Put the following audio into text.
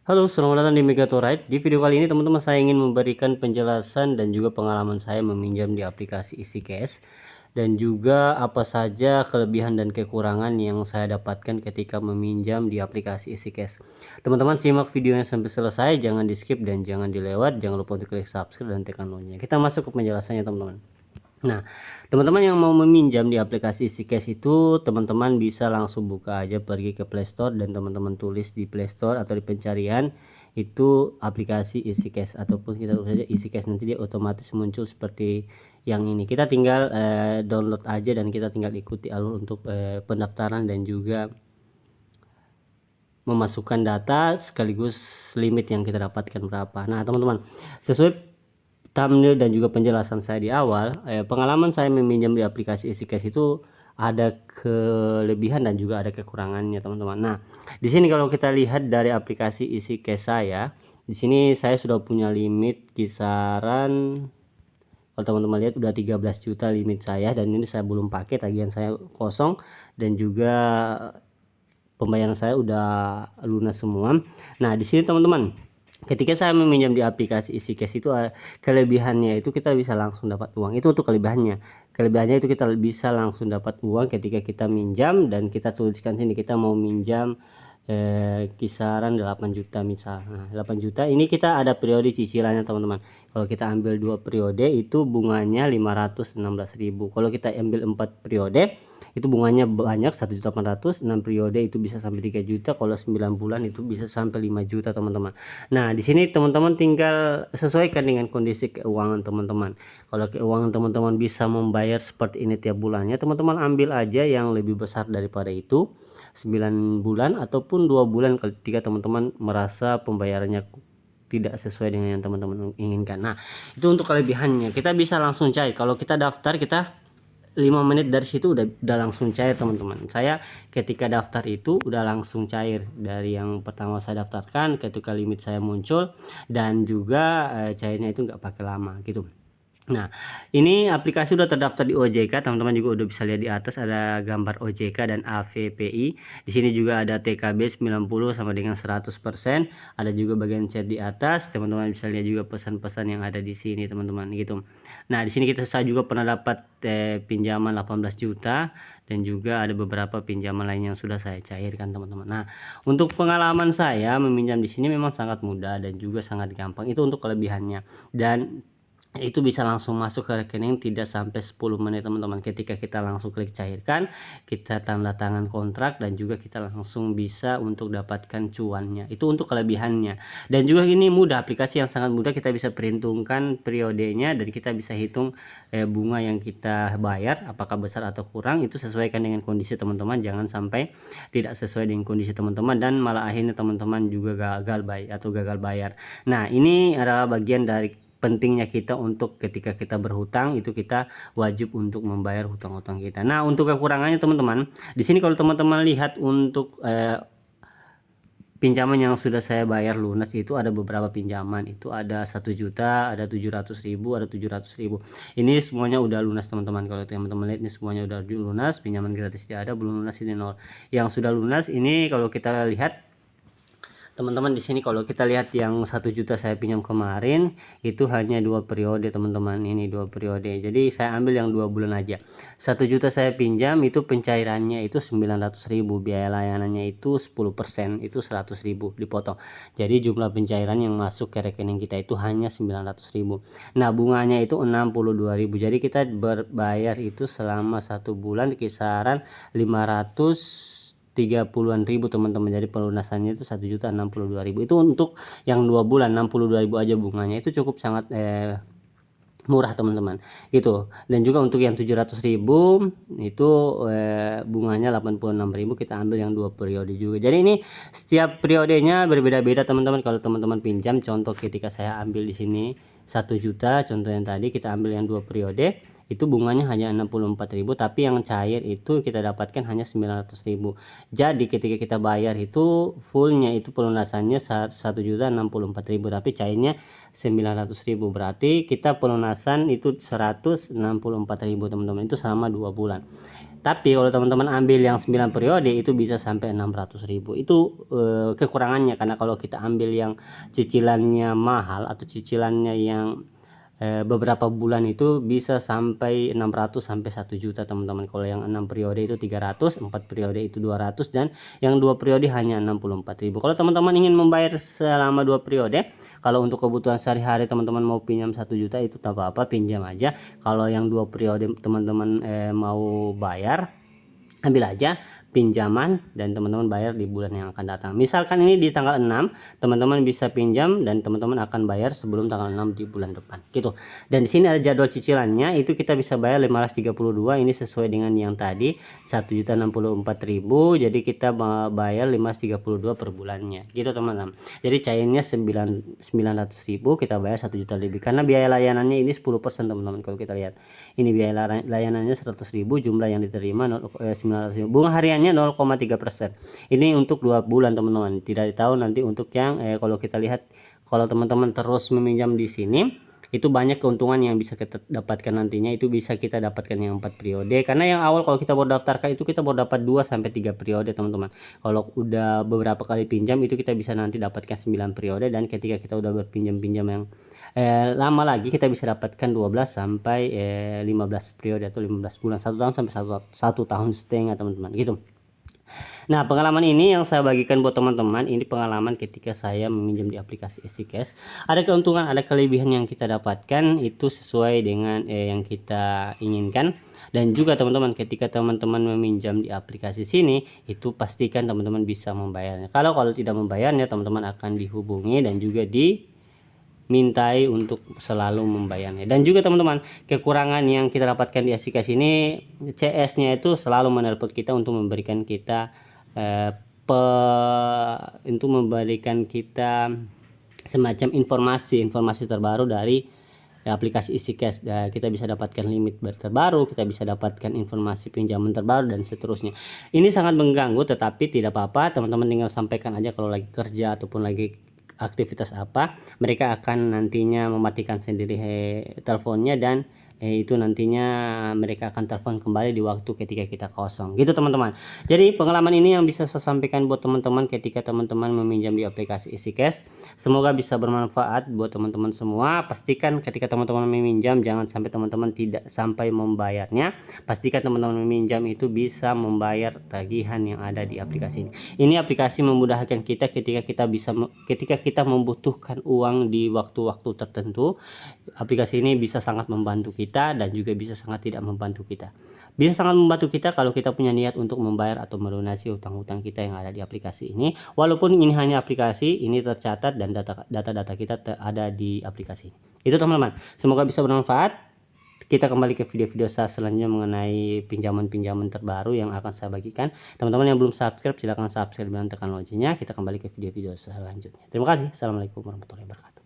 Halo, selamat datang di Megatorite. Di video kali ini teman-teman saya ingin memberikan penjelasan dan juga pengalaman saya meminjam di aplikasi EasyCash dan juga apa saja kelebihan dan kekurangan yang saya dapatkan ketika meminjam di aplikasi EasyCash. Teman-teman simak videonya sampai selesai, jangan di skip dan jangan dilewat. Jangan lupa untuk klik subscribe dan tekan loncengnya. Kita masuk ke penjelasannya teman-teman. Nah, teman-teman yang mau meminjam di aplikasi EasyCash itu teman-teman bisa langsung buka aja, pergi ke Play Store dan teman-teman tulis di Play Store atau di pencarian itu aplikasi EasyCash ataupun kita tulis saja EasyCash, nanti dia otomatis muncul seperti yang ini. Kita tinggal download aja dan kita tinggal ikuti alur untuk pendaftaran dan juga memasukkan data sekaligus limit yang kita dapatkan berapa. Nah, teman-teman, sesuai thumbnail dan juga penjelasan saya di awal, pengalaman saya meminjam di aplikasi EasyCash itu ada kelebihan dan juga ada kekurangannya, teman-teman. Nah, di sini kalau kita lihat dari aplikasi EasyCash saya, di sini saya sudah punya limit kisaran, kalau teman-teman lihat udah 13 juta limit saya, dan ini saya belum pakai, tagihan saya kosong dan juga pembayaran saya udah lunas semua. Nah, di sini teman-teman, ketika saya meminjam di aplikasi EasyCash itu kelebihannya itu kita bisa langsung dapat uang. Itu untuk kelebihannya. Kelebihannya itu kita bisa langsung dapat uang ketika kita minjam dan kita tuliskan sini kita mau minjam kisaran 8 juta misal. Nah, 8 juta ini kita ada periode cicilannya teman-teman. Kalau kita ambil 2 periode itu bunganya 516.000. Kalau kita ambil 4 periode itu bunganya banyak, 1.800.000. 6 periode itu bisa sampai 3 juta. Kalau 9 bulan itu bisa sampai 5 juta teman-teman. Nah, di sini teman-teman tinggal sesuaikan dengan kondisi keuangan teman-teman. Kalau keuangan teman-teman bisa membayar seperti ini tiap bulannya, teman-teman ambil aja yang lebih besar daripada itu, 9 bulan ataupun 2 bulan ketika teman-teman merasa pembayarannya tidak sesuai dengan yang teman-teman inginkan. Nah, itu untuk kelebihannya. Kita bisa langsung cair. Kalau kita daftar, kita 5 menit dari situ udah langsung cair teman-teman. Saya ketika daftar itu udah langsung cair dari yang pertama saya daftarkan ketika limit saya muncul, dan juga cairnya itu nggak pakai lama gitu. Nah, ini aplikasi udah terdaftar di OJK, teman-teman juga udah bisa lihat di atas ada gambar OJK dan AVPI. Di sini juga ada TKB 90 sama dengan 100%. Ada juga bagian chat di atas. Teman-teman bisa lihat juga pesan-pesan yang ada di sini, teman-teman gitu. Nah, di sini saya juga pernah dapat pinjaman 18 juta dan juga ada beberapa pinjaman lain yang sudah saya cairkan, teman-teman. Nah, untuk pengalaman saya meminjam di sini memang sangat mudah dan juga sangat gampang. Itu untuk kelebihannya. Dan itu bisa langsung masuk ke rekening tidak sampai 10 menit teman-teman. Ketika kita langsung klik cairkan, kita tanda tangan kontrak dan juga kita langsung bisa untuk dapatkan cuannya. Itu untuk kelebihannya. Dan juga ini mudah, aplikasi yang sangat mudah, kita bisa perhitungkan periodenya dan kita bisa hitung bunga yang kita bayar apakah besar atau kurang. Itu sesuaikan dengan kondisi teman-teman, jangan sampai tidak sesuai dengan kondisi teman-teman dan malah akhirnya teman-teman juga gagal bayar. Nah, ini adalah bagian dari pentingnya kita untuk ketika kita berhutang itu kita wajib untuk membayar hutang-hutang kita. Nah, untuk kekurangannya teman-teman, di sini kalau teman-teman lihat untuk pinjaman yang sudah saya bayar lunas itu ada beberapa pinjaman, itu ada 1 juta, ada 700.000, ada 700.000. Ini semuanya udah lunas teman-teman. Kalau teman-teman lihat ini semuanya udah lunas, pinjaman gratis tidak ada, belum lunas ini 0. Yang sudah lunas ini kalau kita lihat teman-teman di sini, kalau kita lihat yang 1 juta saya pinjam kemarin itu hanya 2 periode teman-teman. Ini 2 periode, jadi saya ambil yang 2 bulan aja. 1 juta saya pinjam itu pencairannya itu 900.000, biaya layanannya itu 10%, itu 100.000 dipotong. Jadi jumlah pencairan yang masuk ke rekening kita itu hanya 900.000. Nah, bunganya itu 62.000. Jadi kita berbayar itu selama 1 bulan kisaran 530-an ribu teman-teman. Jadi pelunasannya itu 1.062.000. Itu untuk yang 2 bulan 62.000 aja bunganya. Itu cukup sangat murah teman-teman gitu. Dan juga untuk yang 700.000 itu bunganya 86.000, kita ambil yang 2 periode juga. Jadi ini setiap periodenya berbeda-beda teman-teman. Kalau teman-teman pinjam, contoh ketika saya ambil di sini 1 juta, contoh yang tadi kita ambil yang 2 periode, itu bunganya hanya 64.000, tapi yang cair itu kita dapatkan hanya 900.000. Jadi ketika kita bayar itu fullnya itu pelunasannya 1.064.000, tapi cairnya 900.000. Berarti kita pelunasan itu 164.000 teman-teman, itu selama 2 bulan. Tapi kalau teman-teman ambil yang 9 periode itu bisa sampai 600.000. Itu kekurangannya, karena kalau kita ambil yang cicilannya mahal atau cicilannya yang beberapa bulan itu bisa sampai 600 sampai 1 juta teman-teman. Kalau yang 6 periode itu 300, 4 periode itu 200, dan yang 2 periode hanya 64.000. Kalau teman-teman ingin membayar selama 2 periode, kalau untuk kebutuhan sehari-hari teman-teman mau pinjam 1 juta itu tak apa-apa, pinjam aja. Kalau yang 2 periode teman-teman mau bayar, ambil aja pinjaman dan teman-teman bayar di bulan yang akan datang. Misalkan ini di tanggal 6, teman-teman bisa pinjam dan teman-teman akan bayar sebelum tanggal 6 di bulan depan gitu. Dan di sini ada jadwal cicilannya, itu kita bisa bayar 532, ini sesuai dengan yang tadi 1.064.000. Jadi kita bayar 532 per bulannya gitu teman-teman. Jadi cairnya 900.000, kita bayar 1 juta lebih karena biaya layanannya ini 10% teman-teman. Kalau kita lihat ini biaya layanannya 100.000, jumlah yang diterima 900.000, bunga hariannya 0,3%. Ini untuk 2 bulan teman-teman, tidak tahu nanti untuk yang kalau kita lihat, kalau teman-teman terus meminjam di sini itu banyak keuntungan yang bisa kita dapatkan nantinya. Itu bisa kita dapatkan yang 4 periode, karena yang awal kalau kita baru daftarkan itu kita baru dapat 2 sampai 3 periode teman-teman. Kalau udah beberapa kali pinjam itu kita bisa nanti dapatkan 9 periode, dan ketika kita udah berpinjam-pinjam yang lama lagi kita bisa dapatkan 12 sampai 15 periode atau 15 bulan, 1 tahun sampai 1 tahun setengah teman-teman gitu. Nah, pengalaman ini yang saya bagikan buat teman-teman, ini pengalaman ketika saya meminjam di aplikasi EasyCash. Ada keuntungan, ada kelebihan yang kita dapatkan, itu sesuai dengan yang kita inginkan. Dan juga teman-teman, ketika teman-teman meminjam di aplikasi sini, itu pastikan teman-teman bisa membayarnya. Kalau tidak membayarnya, teman-teman akan dihubungi dan juga dimintai untuk selalu membayarnya. Dan juga teman-teman, kekurangan yang kita dapatkan di EasyCash ini, CS-nya itu selalu menelpon kita untuk memberikan kita untuk memberikan kita semacam informasi terbaru dari aplikasi EasyCash. Kita bisa dapatkan limit terbaru, kita bisa dapatkan informasi pinjaman terbaru dan seterusnya. Ini sangat mengganggu, tetapi tidak apa-apa, teman-teman tinggal sampaikan aja kalau lagi kerja ataupun lagi aktivitas apa, mereka akan nantinya mematikan sendiri teleponnya, dan itu nantinya mereka akan telepon kembali di waktu ketika kita kosong gitu teman-teman. Jadi pengalaman ini yang bisa saya sampaikan buat teman-teman ketika teman-teman meminjam di aplikasi EasyCash. Semoga bisa bermanfaat buat teman-teman semua. Pastikan ketika teman-teman meminjam, jangan sampai teman-teman tidak sampai membayarnya. Pastikan teman-teman meminjam itu bisa membayar tagihan yang ada di aplikasi ini. Ini aplikasi memudahkan kita ketika kita membutuhkan uang di waktu-waktu tertentu. Aplikasi ini bisa sangat membantu kita dan juga bisa sangat tidak membantu kita. Bisa sangat membantu kita kalau kita punya niat untuk membayar atau melunasi utang-utang kita yang ada di aplikasi ini. Walaupun ini hanya aplikasi, ini tercatat dan data-data kita ada di aplikasi ini. Itu teman-teman, semoga bisa bermanfaat. Kita kembali ke video-video saya selanjutnya mengenai pinjaman-pinjaman terbaru yang akan saya bagikan. Teman-teman yang belum subscribe, silahkan subscribe dan tekan loncengnya. Kita kembali ke video-video selanjutnya. Terima kasih. Assalamualaikum warahmatullahi wabarakatuh.